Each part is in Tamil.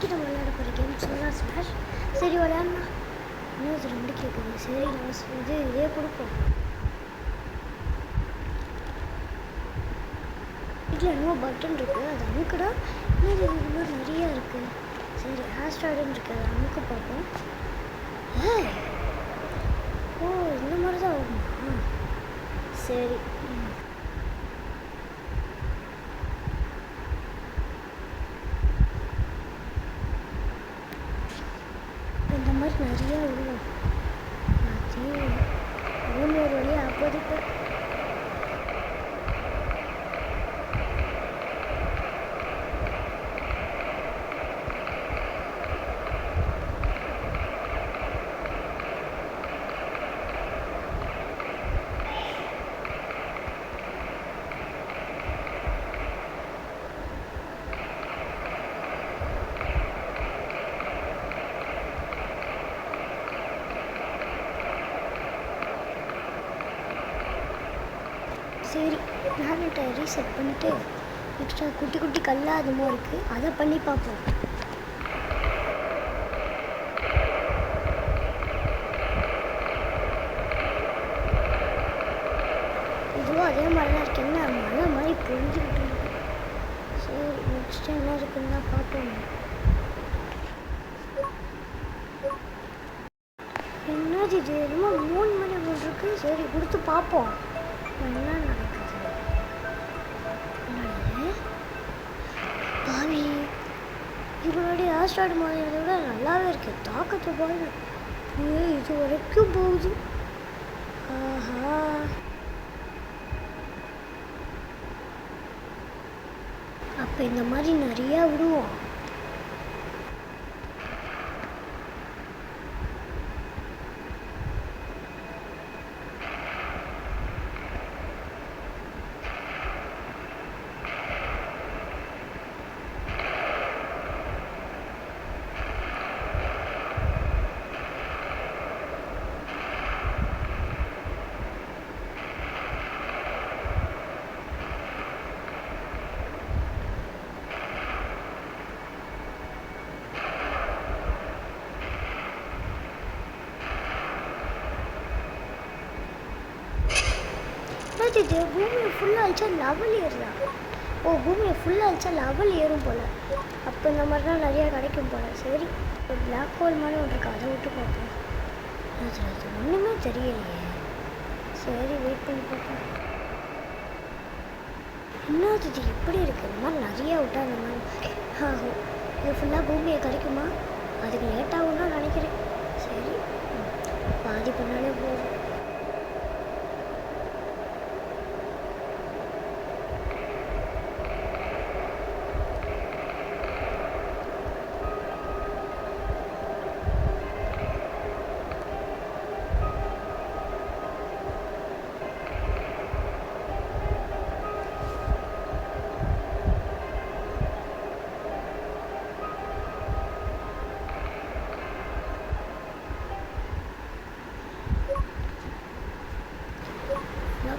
இன்னைக்கு நம்ம விளையாட போகிற கேம் சொல்லலாம் ஸ்மாஷ். சரி விளையாடலாம். இன்னும் இது 2 கேட்குது. சரி நம்ம இதே கொடுப்போம். வீட்டில் என்னமோ பட்டன் இருக்குது, அது அமுக்குடா. இன்னும் இது மாதிரி நிறையா இருக்குது. சரி ஆஸ்ட்ராய்டுன்னு இருக்குது, அதை அமுக்க பார்ப்போம். ஓ இந்த மாதிரி தான் ஆகுமா? சரி இந்த மாதிரி நிறையா விடுவோம். மூணு வழியாக அப்போதைக்கு சரி பிளானட்டை ரீசெட் பண்ணிவிட்டு எக்ஸ்ட்ரா குட்டி குட்டி கல்லாக அதுமோ இருக்குது, அதை பண்ணி பார்ப்போம். இதுவும் அதே மாதிரி தான் இருக்கு. என்ன மழை மாதிரி பொழிஞ்சுக்கிட்டு இருக்கு. சரி நெக்ஸ்ட் என்ன இருக்குன்னு தான் பார்ப்போம். என்னது இது என்னமோ 3 மணி போட்டிருக்கு. சரி கொடுத்து பார்ப்போம் என்ன நடக்குது. பாவி இவனுடைய ஆஸ்ட்ராய்டு மாதிரி விட நல்லாவே இருக்கு. தாக்கத்தை பாருங்க, இது வரைக்கும் போகுது. ஆஹா அப்போ இந்த மாதிரி நிறையா விடுவோம். இது பூமியை ஃபுல்லாக அழிச்சா லெவல் ஏறுதா? ஓ பூமியை ஃபுல்லாக அழிச்சா லெவல் ஏறும் போல். அப்போ இந்த மாதிரி தான் நிறையா கிடைக்கும் போல். சரி ஒரு பிளாக் ஹோல் மாதிரி ஒன்று இருக்குது, அதை விட்டு பார்ப்போம். அது ஒன்றுமே தெரியலையே. சரி வெயிட் பண்ணி பார்ப்போம். இன்னும் இது எப்படி இருக்குது? இந்த மாதிரி நிறையா விட்டா அந்த மாதிரி ஆகும். இது ஃபுல்லாக பூமியை கிடைக்குமா? அதுக்கு லேட்டாகும் தான் நினைக்கிறேன். சரி பாதி பண்ணாலே போதும்.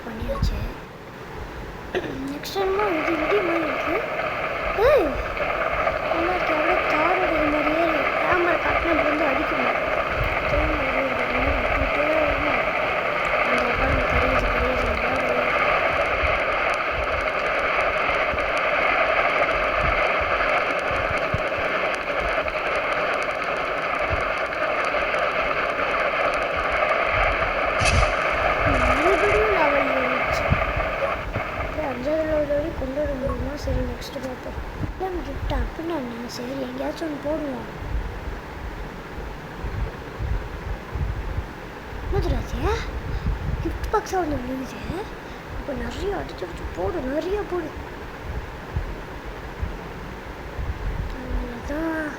பண்ணியாச்சு. நெக்ஸ்ட் என்னமோ இது இடி மாதிரி இருக்கு. நல்லா இருக்கு. எவ்வளோ தாரோட இது மாதிரியே கேமரா காட்டினா இப்படி வந்து அடிக்கணும். விட்டுட்டே வரணும். அந்த உட்காந்து கரையுது கொண்டு வர முடியுமா? சரி நெக்ஸ்ட் பார்ப்போம். நம்ம கிஃப்ட் அப்படின்னா என்ன? சரி எங்கேயாச்சும் ஒன்று போடுவோம். மதுராஜியா கிஃப்ட் பாக்ஸாக ஒன்று விழுகுது. இப்போ நிறைய அடிச்சு அடிச்சு போடு, நிறைய போடு. அவ்வளோதான்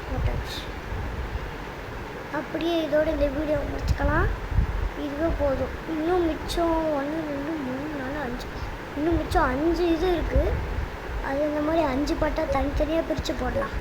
போட்டாச்சு. அப்படியே இதோட இந்த வீடியோ முடிச்சுக்கலாம். இதுவே போதும். இன்னும் மிச்சம் 1 2 3 4 5 இன்னும் மிச்சம் 5 இது இருக்குது. அது இந்த மாதிரி 5 பட்டா தனித்தனியாக பிரித்து போடலாம்.